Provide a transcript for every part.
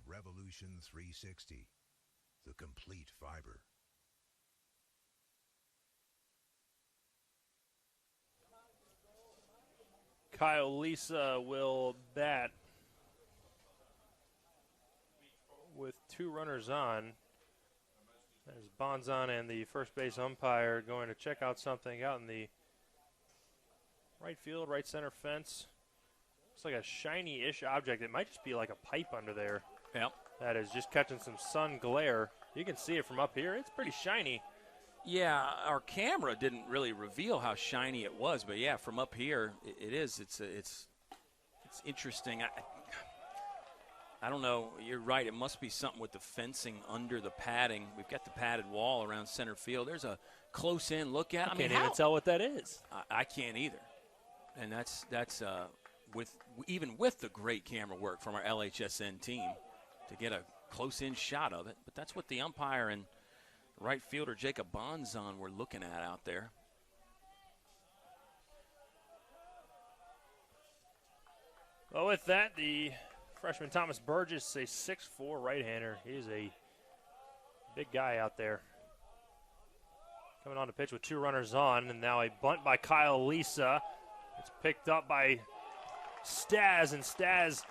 Revolution 360, the complete fiber. Kyle Lisa will bat with 2 runners on. As Bonzon and the first base umpire going to check out something out in the right field, right center fence. Looks like a shiny-ish object. It might just be like a pipe under there. Yep. That is just catching some sun glare. You can see it from up here. It's pretty shiny. Yeah, our camera didn't really reveal how shiny it was, but yeah, from up here, it is. It's interesting. I don't know. You're right. It must be something with the fencing under the padding. We've got the padded wall around center field. There's a close-in look at it. I can't even tell what that is. I can't either. And that's even with the great camera work from our LHSN team to get a close-in shot of it. But that's what the umpire and right fielder Jacob Bonzon were looking at out there. Well, with that, the freshman Thomas Burgess, a 6'4" right-hander. He is a big guy out there. Coming on to pitch with 2 runners on, and now a bunt by Kyle Lisa. It's picked up by Staz, and Staz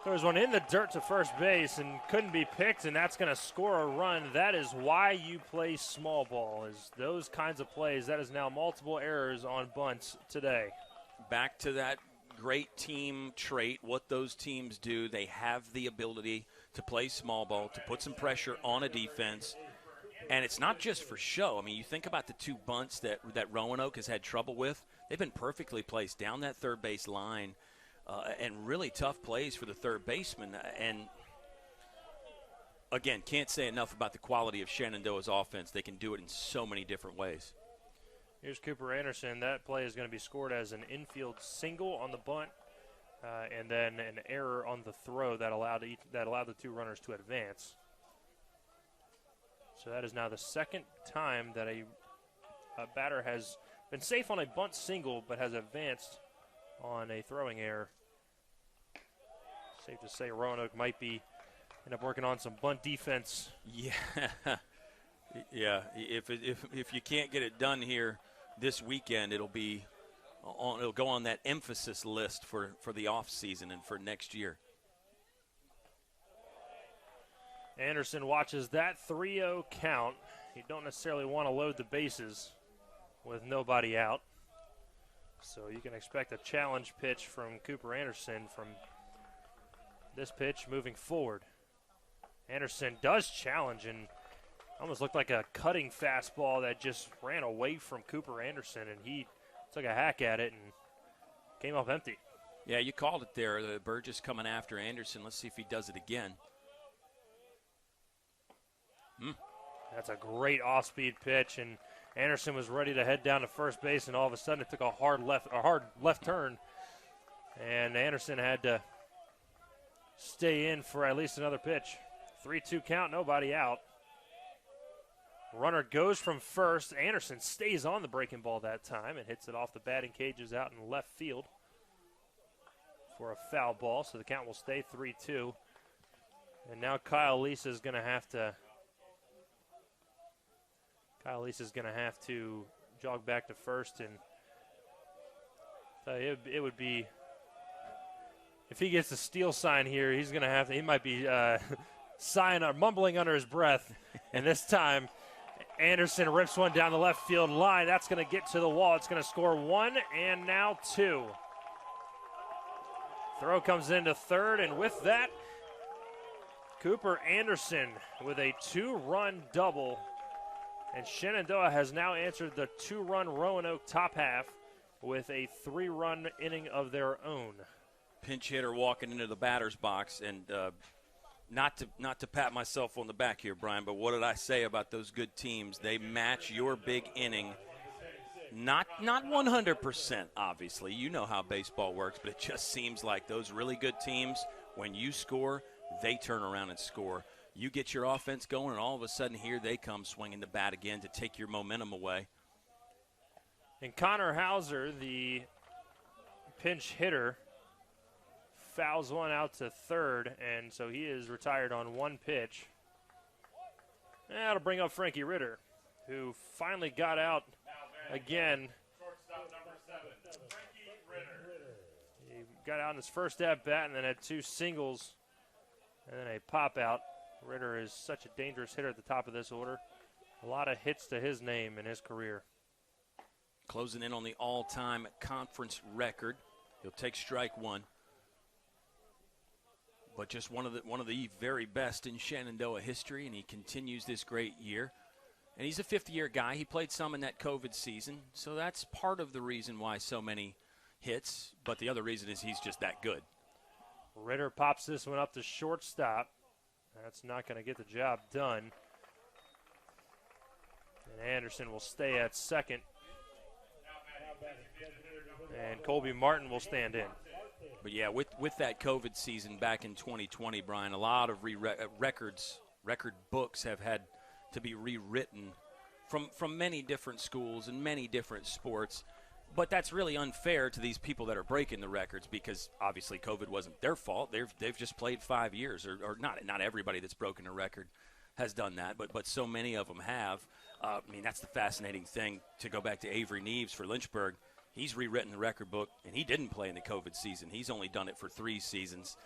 throws one in the dirt to first base and couldn't be picked, and that's going to score a run. That is why you play small ball, is those kinds of plays. That is now multiple errors on bunts today. Back to that great team trait, what those teams do. They have the ability to play small ball, to put some pressure on a defense. And it's not just for show. I mean, you think about the 2 bunts that Roanoke has had trouble with. They've been perfectly placed down that third base line, and really tough plays for the third baseman. And, again, can't say enough about the quality of Shenandoah's offense. They can do it in so many different ways. Here's Cooper Anderson. That play is going to be scored as an infield single on the bunt, and then an error on the throw that allowed the 2 runners to advance. So that is now the second time that a batter has been safe on a bunt single but has advanced on a throwing error. Safe to say Roanoke might end up working on some bunt defense. Yeah, yeah. If you can't get it done here this weekend, it'll go on that emphasis list for the off season and for next year. Anderson watches that 3-0 count. You don't necessarily want to load the bases with nobody out. So you can expect a challenge pitch from Cooper Anderson from this pitch moving forward. Anderson does challenge and almost looked like a cutting fastball that just ran away from Cooper Anderson, and he took a hack at it and came up empty. Yeah, you called it there. The Burgess coming after Anderson. Let's see if he does it again. That's a great off-speed pitch, and Anderson was ready to head down to first base, and all of a sudden it took a hard left turn, and Anderson had to stay in for at least another pitch. 3-2 count, nobody out. Runner goes from first. Anderson stays on the breaking ball that time and hits it off the batting cages out in left field for a foul ball, so the count will stay 3-2. And now Kyle Lisa is going to have to jog back to first, and it would be, if he gets the steal sign here, he might be mumbling under his breath. And this time, Anderson rips one down the left field line. That's going to get to the wall. It's going to score 1 and now 2. Throw comes into third, and with that, Cooper Anderson with a 2-run double. And Shenandoah has now answered the 2-run Roanoke top half with a 3-run inning of their own. Pinch hitter walking into the batter's box, and not to pat myself on the back here, Brian, but what did I say about those good teams? They match your big inning. Not 100%, obviously. You know how baseball works, but it just seems like those really good teams, when you score, they turn around and score. You get your offense going, and all of a sudden here they come swinging the bat again to take your momentum away. And Connor Hauser, the pinch hitter fouls one out to third, and so he is retired on one pitch. And that'll bring up Frankie Ritter, who finally got out again. He got out in his first at-bat and then had two singles and then a pop-out. Ritter is such a dangerous hitter at the top of this order. A lot of hits to his name in his career. Closing in on the all-time conference record. He'll take strike one. But just one of the very best in Shenandoah history, and he continues this great year. And he's a fifth-year guy. He played some in that COVID season, so that's part of the reason why so many hits. But the other reason is he's just that good. Ritter pops this one up to shortstop. That's not going to get the job done. And Anderson will stay at second. And Colby Martin will stand in. But, yeah, with that COVID season back in 2020, Brian, a lot of record books have had to be rewritten from many different schools and many different sports. But that's really unfair to these people that are breaking the records because, obviously, COVID wasn't their fault. They've just played 5 years. Or not everybody that's broken a record has done that, but so many of them have. I mean, that's the fascinating thing to go back to Avery Neves for Lynchburg. He's rewritten the record book, and he didn't play in the COVID season. He's only done it for 3 seasons.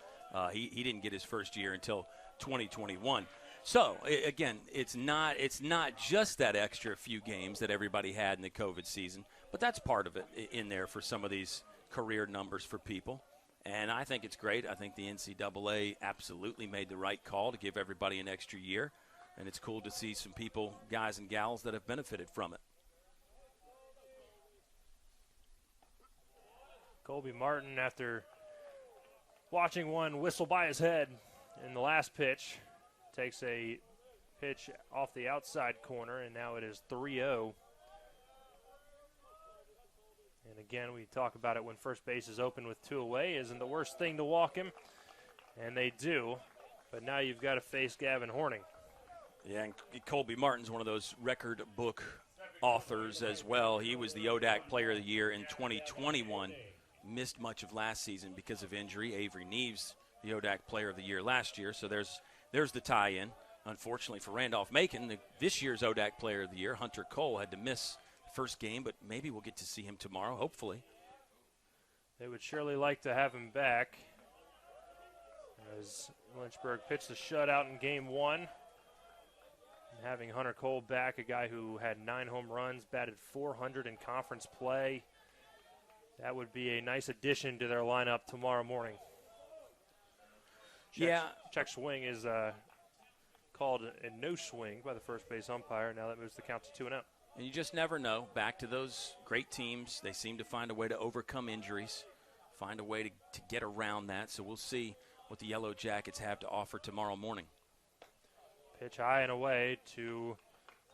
He didn't get his first year until 2021. So, again, it's not just that extra few games that everybody had in the COVID season, but that's part of it in there for some of these career numbers for people. And I think it's great. I think the NCAA absolutely made the right call to give everybody an extra year, and it's cool to see some people, guys and gals, that have benefited from it. Colby Martin, after watching one whistle by his head in the last pitch, takes a pitch off the outside corner, and now it is 3-0. And again, we talk about it when first base is open with 2 away. Isn't the worst thing to walk him, and they do. But now you've got to face Gavin Horning. Yeah, and Colby Martin's one of those record book authors as well. He was the ODAC Player of the Year in 2021. Missed much of last season because of injury. Avery Neves, the ODAC Player of the Year last year. So there's the tie-in. Unfortunately for Randolph-Macon, this year's ODAC Player of the Year, Hunter Cole, had to miss the first game, but maybe we'll get to see him tomorrow, hopefully. They would surely like to have him back, as Lynchburg pitched a shutout in Game 1. And having Hunter Cole back, a guy who had 9 home runs, batted .400 in conference play, that would be a nice addition to their lineup tomorrow morning. Check swing is called a no swing by the first base umpire. Now that moves the count to 2-0. And you just never know. Back to those great teams, they seem to find a way to overcome injuries, find a way to get around that. So we'll see what the Yellow Jackets have to offer tomorrow morning. Pitch high and away to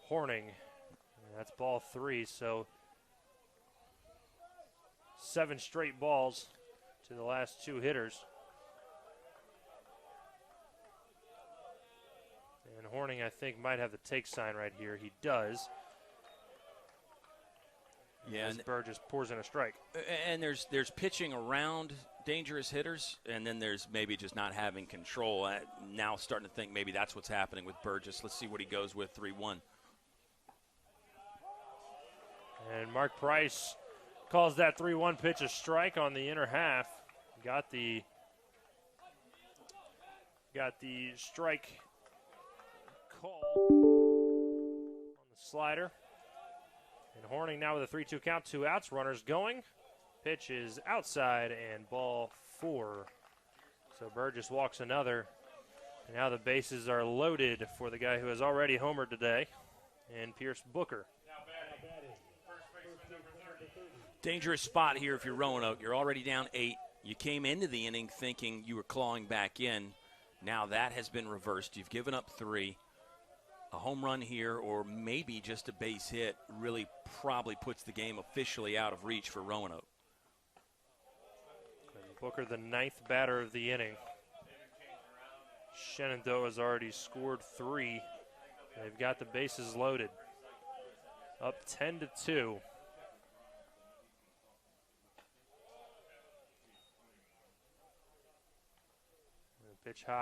Horning. And that's ball 3. So 7 straight balls to the last 2 hitters. And Horning, I think, might have the take sign right here. He does. Yeah, as Burgess pours in a strike. And there's pitching around dangerous hitters, and then there's maybe just not having control. Now starting to think maybe that's what's happening with Burgess. Let's see what he goes with 3-1. And Mark Price calls that 3-1 pitch a strike on the inner half. Got the strike call on the slider. And Horning now with a 3-2 count, 2 outs, runners going. Pitch is outside and ball 4. So Burgess walks another. And now the bases are loaded for the guy who has already homered today, and Pierce Booker. Dangerous spot here if you're Roanoke. You're already down 8. You came into the inning thinking you were clawing back in. Now that has been reversed. You've given up 3. A home run here or maybe just a base hit really probably puts the game officially out of reach for Roanoke. And Booker, the 9th batter of the inning. Shenandoah has already scored 3. They've got the bases loaded. Up 10-2. Pitch high.